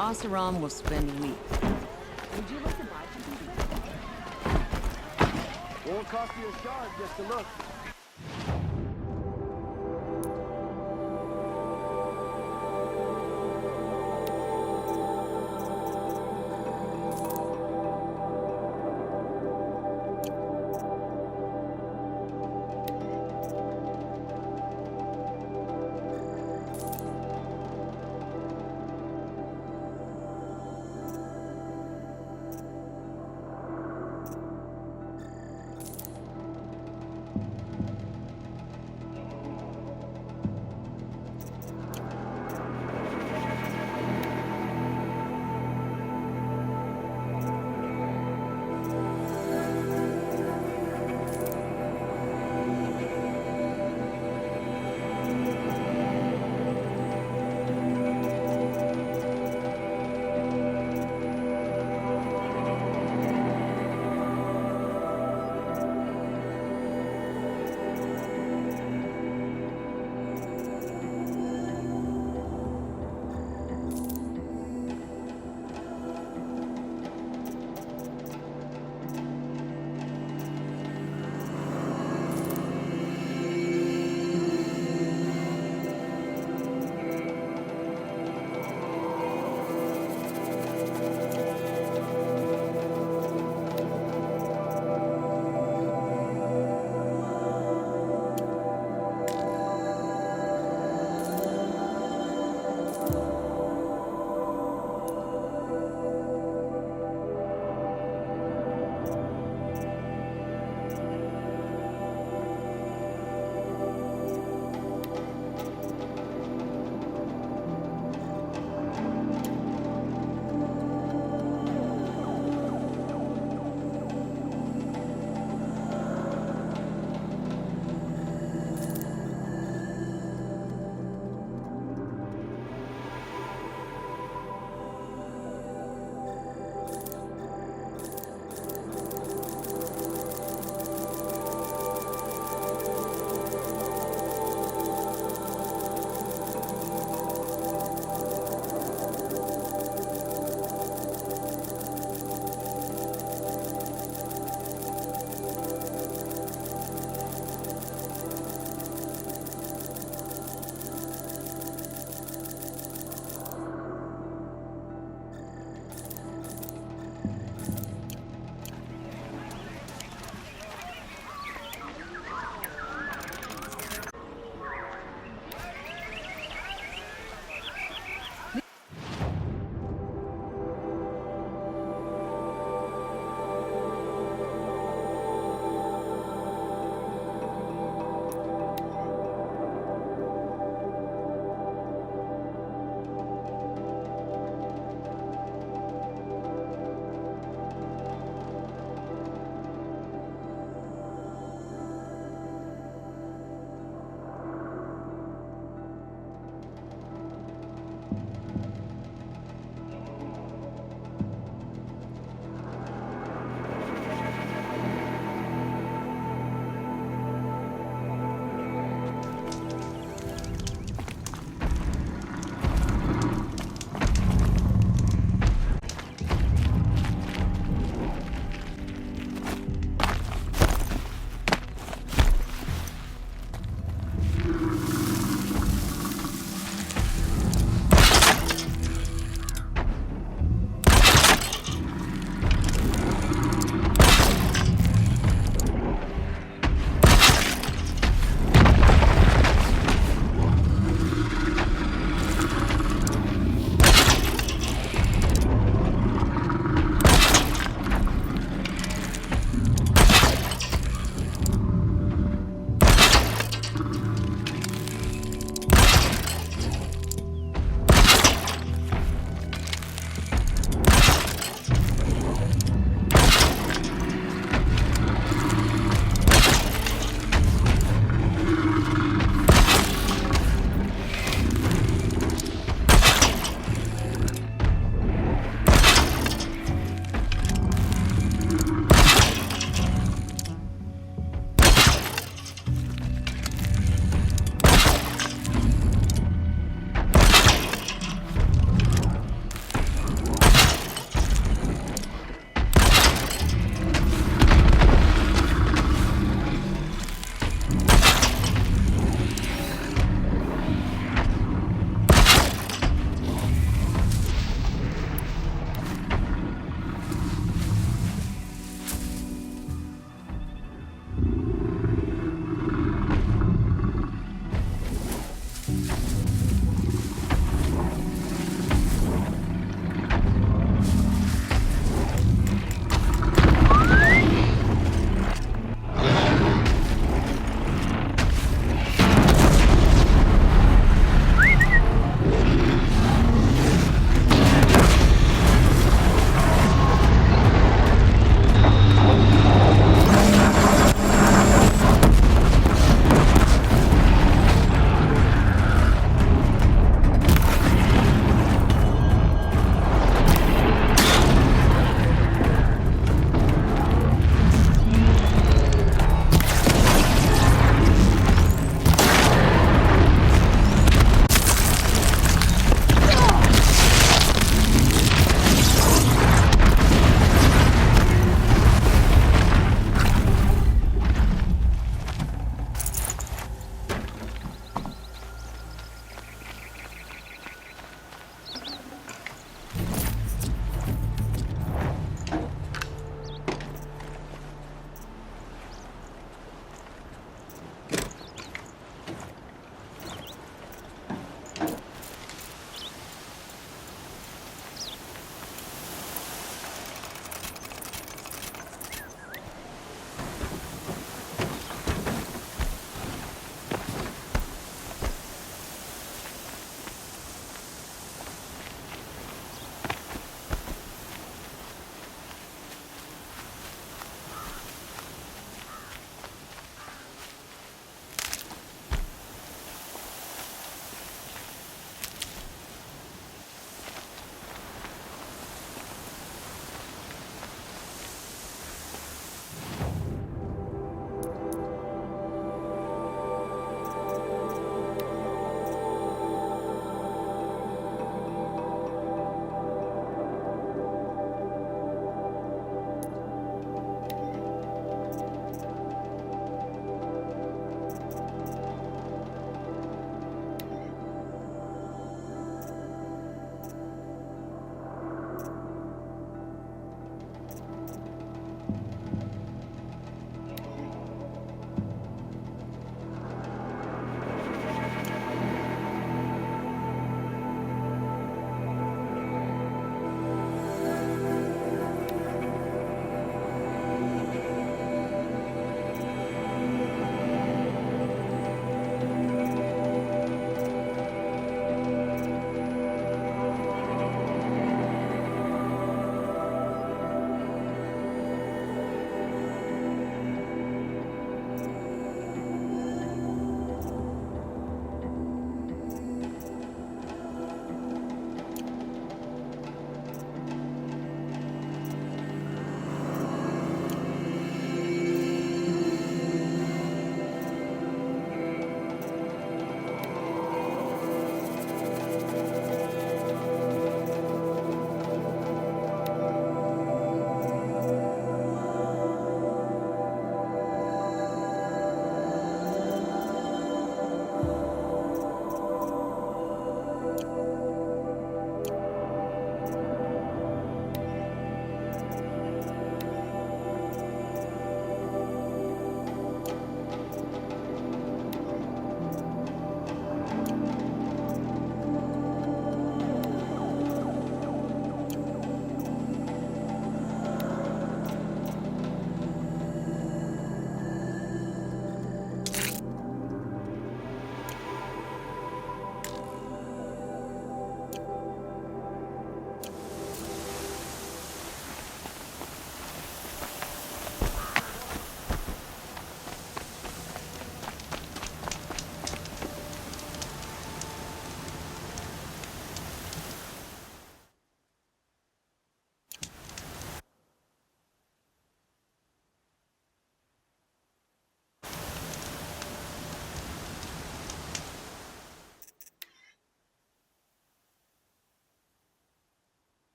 Oseram will spend weeks. Would you like to buy something? Won't cost you a shard just to look.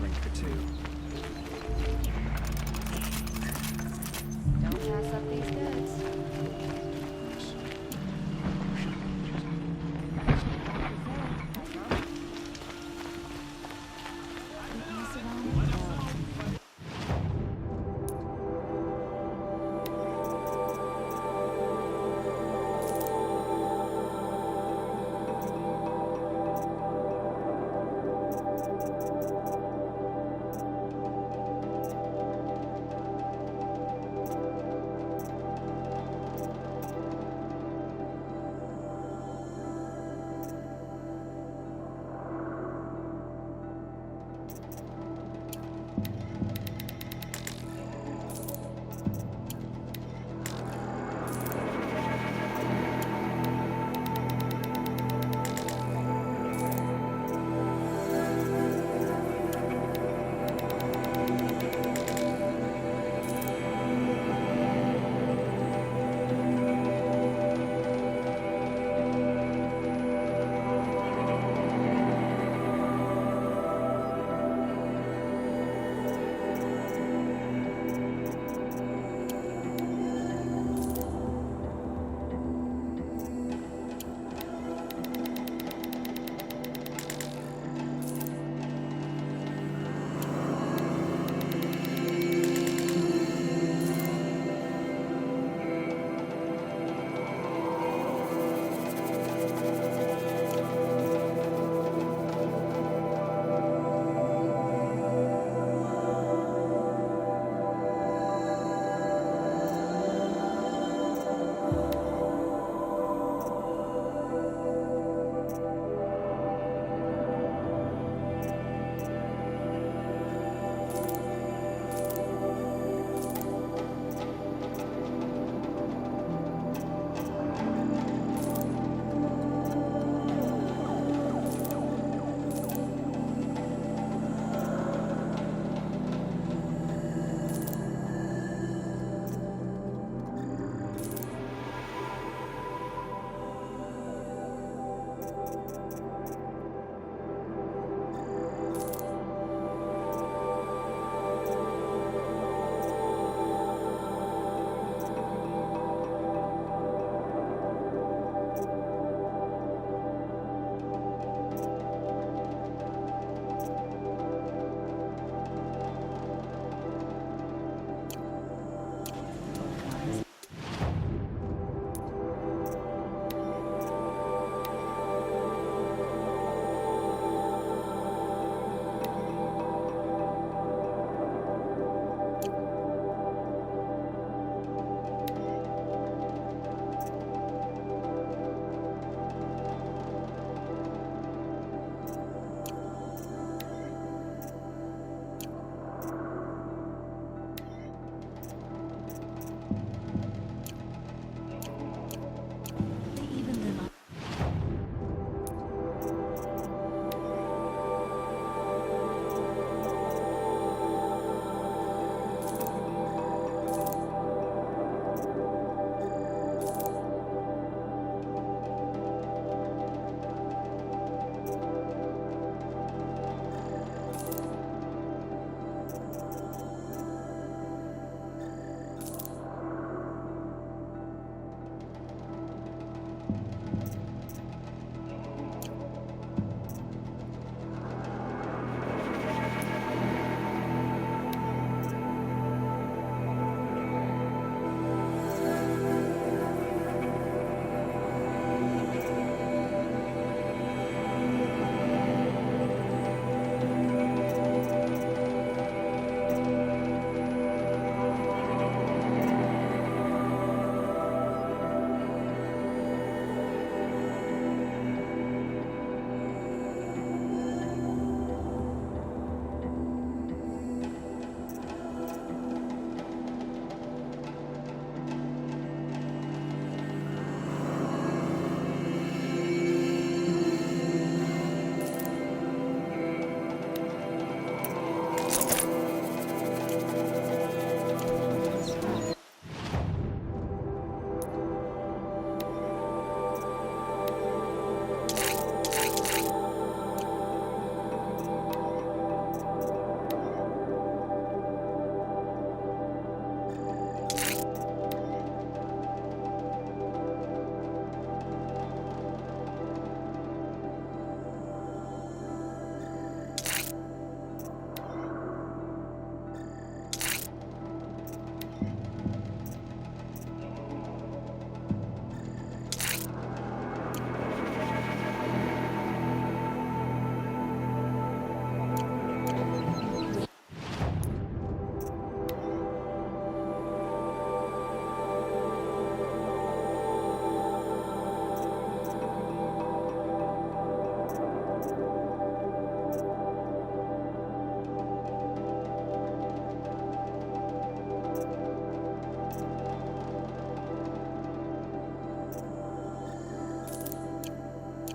drink for two. Don't pass up these goods.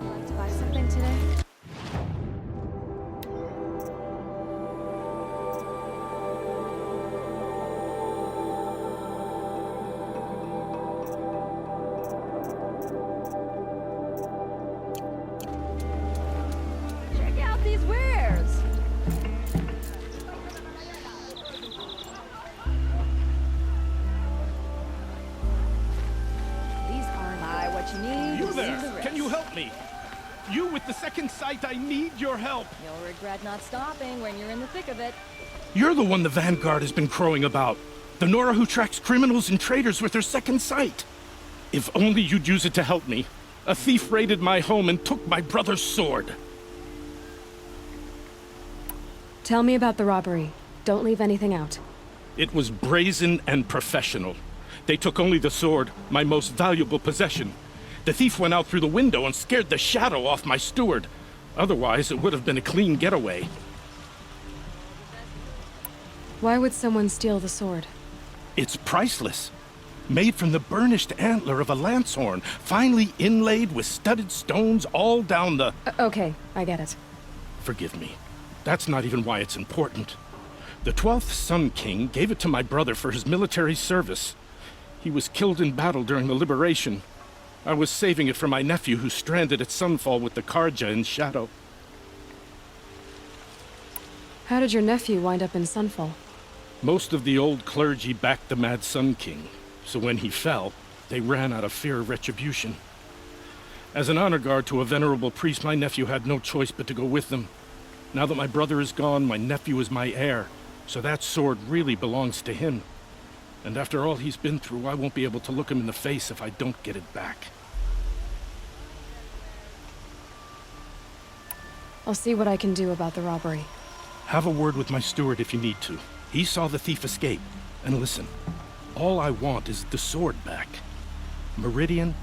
Like to buy something today? Check out these wares! These aren't what you need. You Leave there! the rest. Can you help me? You with the second sight, I need your help. You'll regret not stopping when you're in the thick of it. You're the one the Vanguard has been crowing about. The Nora who tracks criminals and traitors with her second sight. If only you'd use it to help me. A thief raided my home and took my brother's sword. Tell me about the robbery. Don't leave anything out. It was brazen and professional. They took only the sword, my most valuable possession. The thief went out through the window and scared the shadow off my steward. Otherwise, it would have been a clean getaway. Why would someone steal the sword? It's priceless. Made from the burnished antler of a lancehorn, finely inlaid with studded stones all down the... Okay, I get it. Forgive me. That's not even why it's important. The 12th Sun King gave it to my brother for his military service. He was killed in battle during the liberation. I was saving it for my nephew who's stranded at Sunfall with the Karja in Shadow. How did your nephew wind up in Sunfall? Most of the old clergy backed the Mad Sun King, so when he fell, they ran out of fear of retribution. As an honor guard to a venerable priest, my nephew had no choice but to go with them. Now that my brother is gone, my nephew is my heir, so that sword really belongs to him. And after all he's been through, I won't be able to look him in the face if I don't get it back. I'll see what I can do about the robbery. Have a word with my steward if you need to. He saw the thief escape. And listen, all I want is the sword back. Meridian,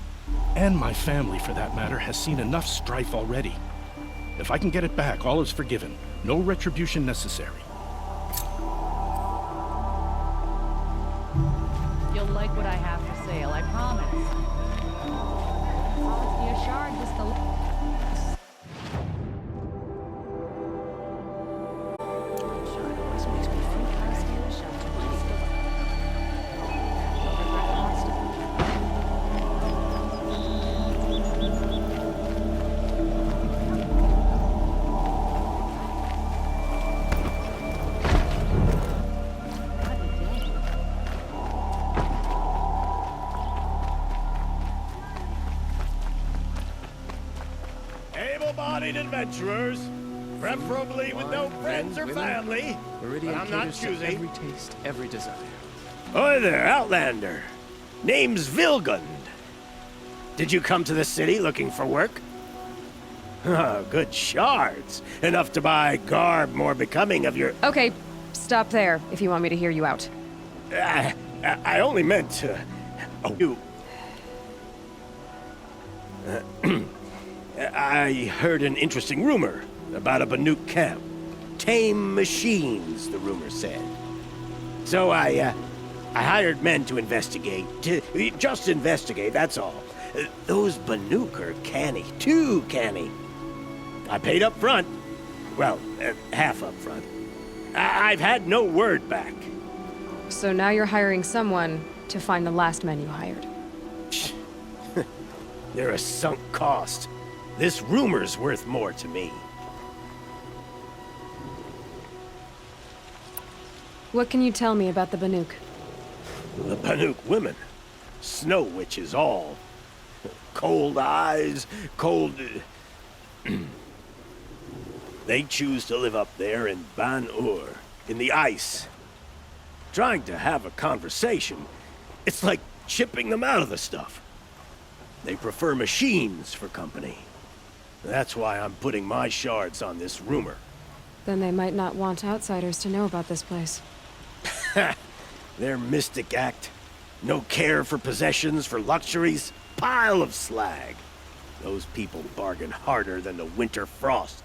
and my family for that matter, has seen enough strife already. If I can get it back, all is forgiven. No retribution necessary. You'll like what I have for sale, I promise. Cost me a shard just to look. Shard always makes me think. Cost you a shard just to look. You'll regret not stopping. Able-bodied adventurers, preferably with no friends or family. Meridian But I'm not caters to choosy. every taste, every desire. Hi there, Outlander. Name's Vilgund. Did you come to the city looking for work? Oh, good shards. Enough to buy garb more becoming of your... Okay, stop there if you want me to hear you out. I only meant... oh, you... I heard an interesting rumor about a Banuk camp. Tame machines, the rumor said. So I hired men to investigate. Just investigate, that's all. Those Banuk are canny, too canny. I paid up front. Well, half up front. I've had no word back. So now you're hiring someone to find the last men you hired. They're a sunk cost. This rumor's worth more to me. What can you tell me about the Banuk? The Banuk women. Snow witches all. Cold eyes, cold... They choose to live up there in Ban-Ur, in the ice. Trying to have a conversation, it's like chipping them out of the stuff. They prefer machines for company. That's why I'm putting my shards on this rumor. Then they might not want outsiders to know about this place. Their mystic act. No care for possessions, for luxuries. Pile of slag. Those people bargain harder than the winter frost.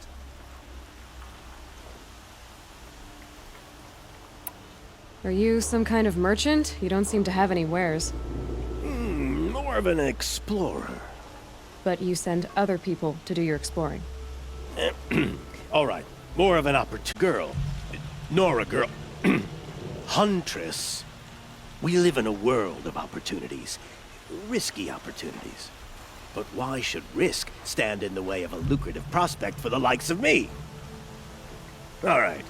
Are you some kind of merchant? You don't seem to have any wares. More of an explorer. But you send other people to do your exploring. All right, more of an girl. Nora girl. Huntress. We live in a world of opportunities. Risky opportunities. But why should risk stand in the way of a lucrative prospect for the likes of me? All right.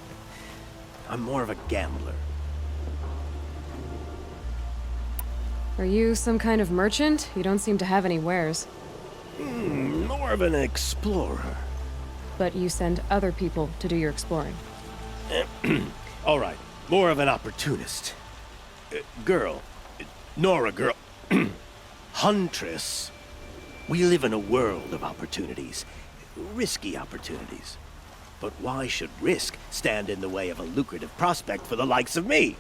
I'm more of a gambler. Are you some kind of merchant? You don't seem to have any wares. More of an explorer. But you send other people to do your exploring. All right, more of an opportunist. Girl. Nora girl. Huntress. We live in a world of opportunities. Risky opportunities. But why should risk stand in the way of a lucrative prospect for the likes of me?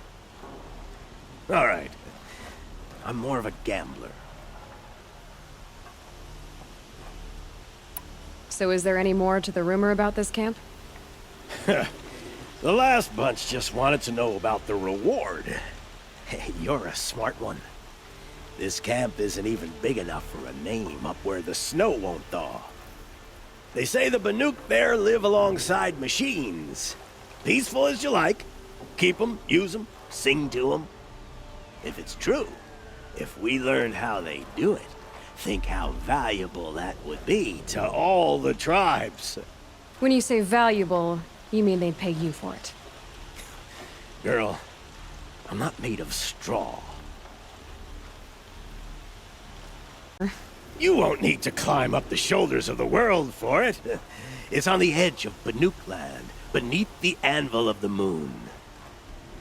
All right. I'm more of a gambler. So is there any more to the rumor about this camp? The last bunch just wanted to know about the reward. Hey, you're a smart one. This camp isn't even big enough for a name up where the snow won't thaw. They say the Banuk there live alongside machines. Peaceful as you like. Keep them, use them, sing to them. If it's true, if we learned how they do it, think how valuable that would be to all the tribes. When you say valuable, you mean they'd pay you for it. Girl, I'm not made of straw. You won't need to climb up the shoulders of the world for it. It's on the edge of Banuk land, beneath the anvil of the moon.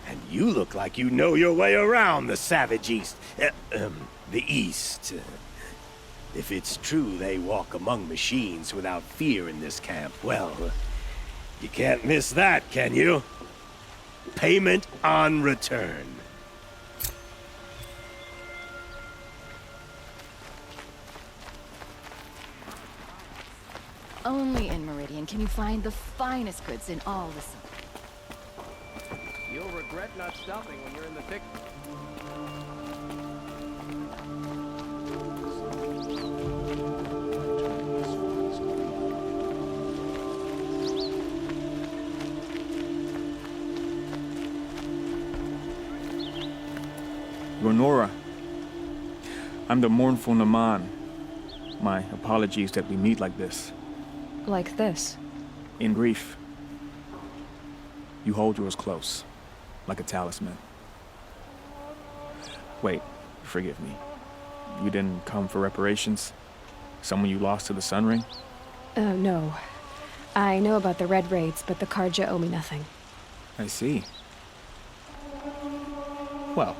And you look like you know your way around the savage east. The east. If it's true they walk among machines without fear in this camp, well, you can't miss that, can you? Payment on return. Only in Meridian can you find the finest goods in all the city. You'll regret not stopping when you're in the thick. Nora. I'm the mournful Naman. My apologies that we meet like this. Like this. In grief. You hold yours close, like a talisman. Wait, forgive me. You didn't come for reparations? Someone you lost to the Sun Ring? No. I know about the Red Raids, but the Carja owe me nothing. I see. Well,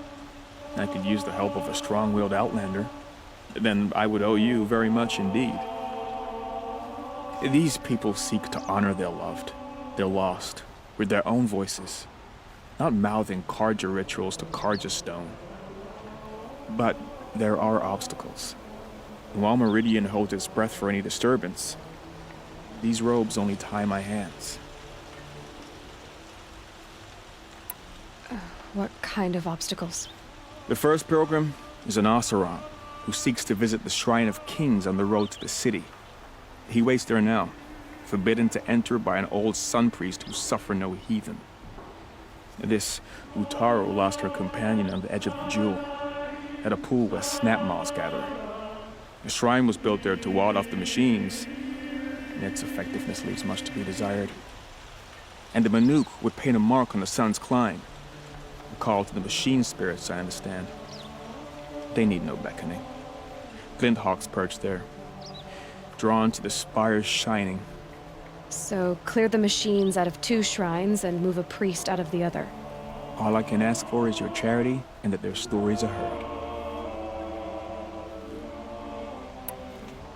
I could use the help of a strong-willed outlander. Then I would owe you very much indeed. These people seek to honor their loved, their lost, with their own voices, not mouthing Carja rituals to Carja stone. But there are obstacles. And while Meridian holds its breath for any disturbance, these robes only tie my hands. What kind of obstacles? The first pilgrim is an Oseram, who seeks to visit the Shrine of Kings on the road to the city. He waits there now, forbidden to enter by an old sun priest who suffered no heathen. This Utaru lost her companion on the edge of the jewel, at a pool where snap moths gather. The shrine was built there to ward off the machines, and its effectiveness leaves much to be desired. And the Banuk would paint a mark on the sun's climb, a call to the machine spirits, I understand. They need no beckoning. Glinthawks perch there, drawn to the spires shining. So clear the machines out of 2 shrines and move a priest out of the other. All I can ask for is your charity and that their stories are heard.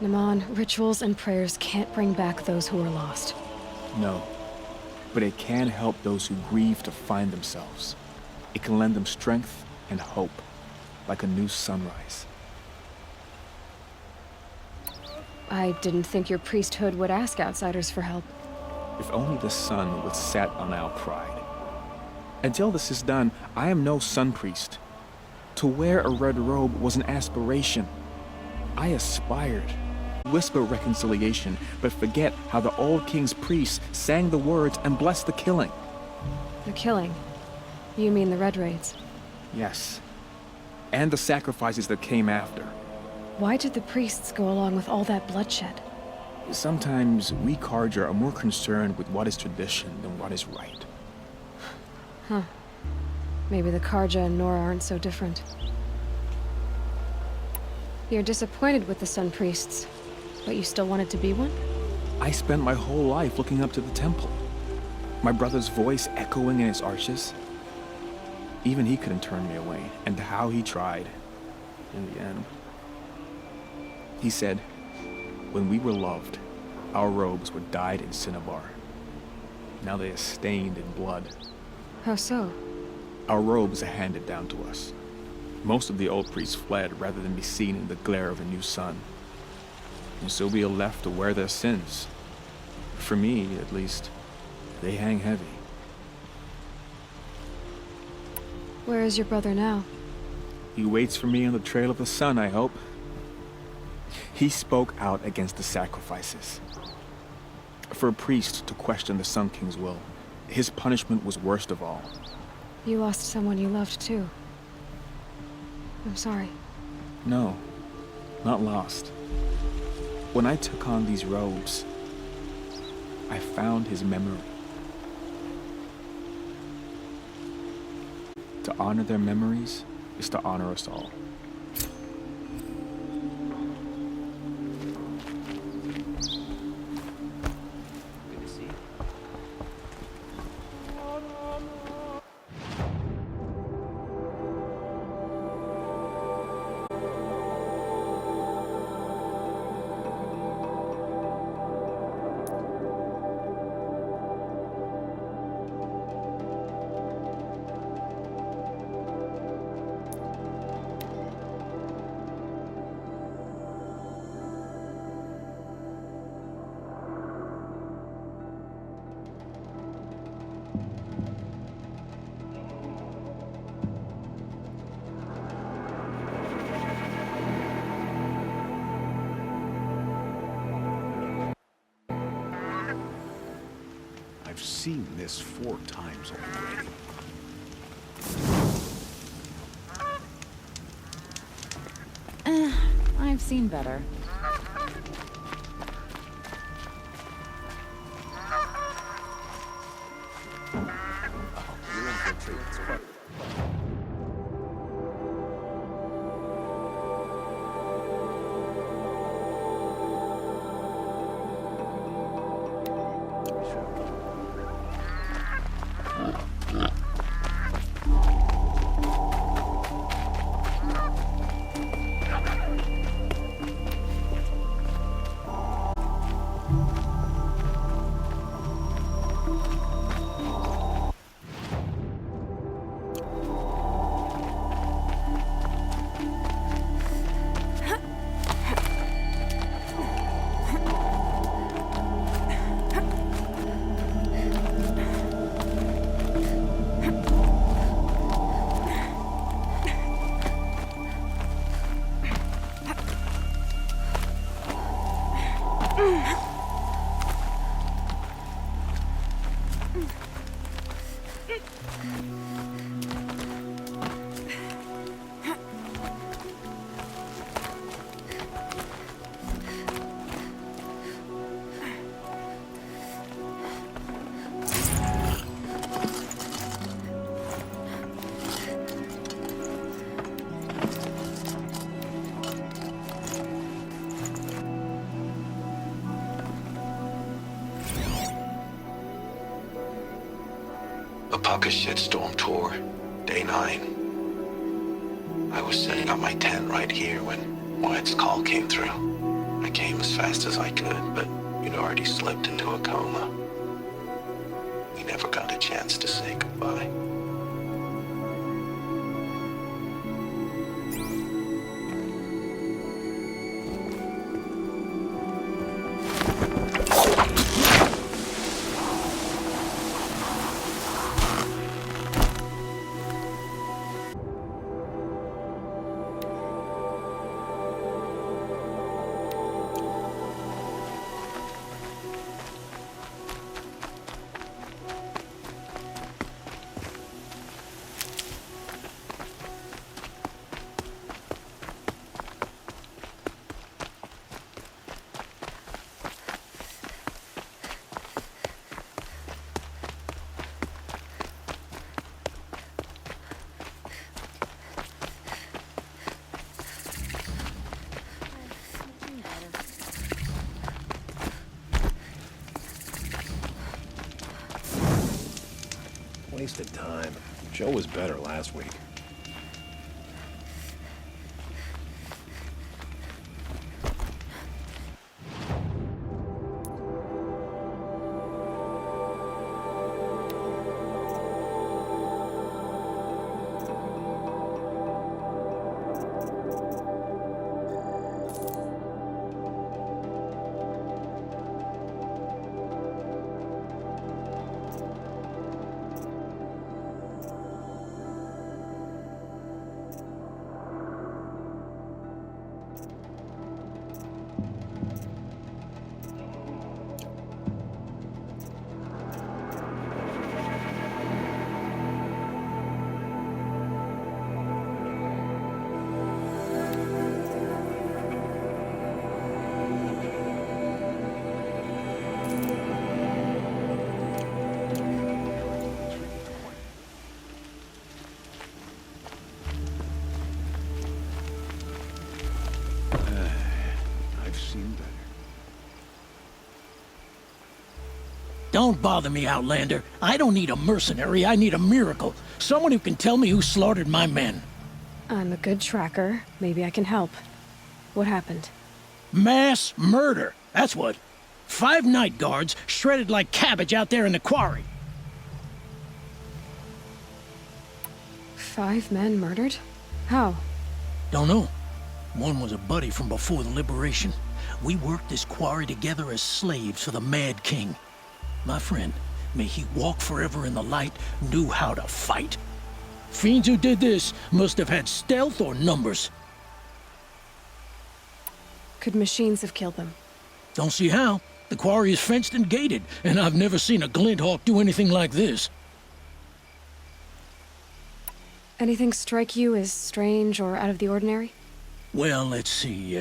Naman, rituals and prayers can't bring back those who are lost. No, but it can help those who grieve to find themselves. It can lend them strength and hope, like a new sunrise. I didn't think your priesthood would ask outsiders for help. If only the sun would set on our pride. Until this is done, I am no sun priest. To wear a red robe was an aspiration. I aspired, whisper reconciliation, but forget how the old king's priests sang the words and blessed the killing. The killing? You mean the Red Raids? Yes. And the sacrifices that came after. Why did the priests go along with all that bloodshed? Sometimes we Carja are more concerned with what is tradition than what is right. Huh. Maybe the Carja and Nora aren't so different. You're disappointed with the Sun Priests, but you still wanted to be one? I spent my whole life looking up to the temple. My brother's voice echoing in its arches. Even he couldn't turn me away, and how he tried. In the end. He said, when we were loved, our robes were dyed in cinnabar. Now they are stained in blood. How so? Our robes are handed down to us. Most of the old priests fled rather than be seen in the glare of a new sun. And so we are left to wear their sins. For me, at least, they hang heavy. Where is your brother now? He waits for me on the trail of the sun, I hope. He spoke out against the sacrifices. For a priest to question the Sun King's will, his punishment was worst of all. You lost someone you loved too. I'm sorry. No, not lost. When I took on these robes, I found his memory. To honor their memories is to honor us all. Good to see you. I've seen this 4 times already. I've seen better. You're in for a treat. It's fun. Apaka Shitstorm Tour, Day 9. I was setting up my tent right here when Wyatt's call came through. I came as fast as I could, but you'd already slipped into a coma. We never got a chance to say goodbye. Wasted time. Joe was better last week. I've seen better. Don't bother me, Outlander. I don't need a mercenary, I need a miracle. Someone who can tell me who slaughtered my men. I'm a good tracker. Maybe I can help. What happened? Mass murder, that's what. 5 night guards shredded like cabbage out there in the quarry. 5 men murdered? How? Don't know. One was a buddy from before the liberation. We worked this quarry together as slaves for the Mad King. My friend, may he walk forever in the light, knew how to fight. Fiends who did this must have had stealth or numbers. Could machines have killed them? Don't see how. The quarry is fenced and gated, and I've never seen a Glinthawk do anything like this. Anything strike you as strange or out of the ordinary? Well, let's see,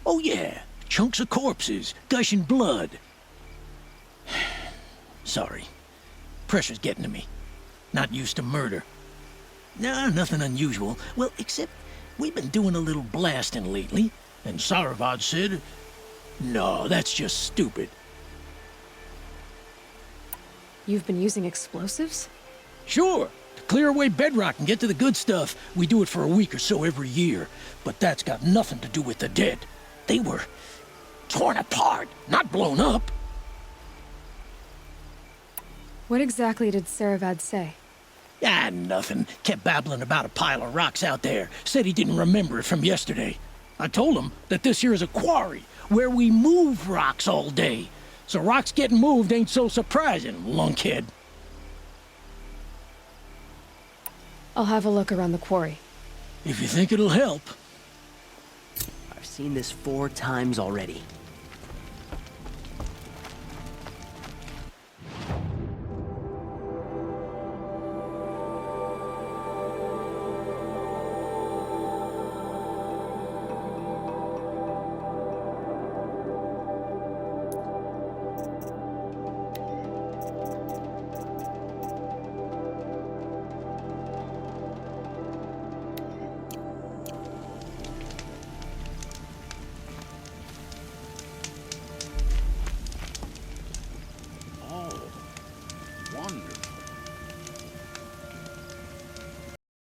oh yeah, chunks of corpses, gushing blood. Sorry. Pressure's getting to me. Not used to murder. Nah, nothing unusual. Well, except we've been doing a little blasting lately, and Saravad said, no, that's just stupid. You've been using explosives? Sure, to clear away bedrock and get to the good stuff, we do it for a week or so every year. But that's got nothing to do with the dead. They were torn apart, not blown up. What exactly did Saravad say? Ah, nothing. Kept babbling about a pile of rocks out there. Said he didn't remember it from yesterday. I told him that this here is a quarry, where we move rocks all day. So rocks getting moved ain't so surprising, lunkhead. I'll have a look around the quarry. If you think it'll help. I've seen this 4 times already.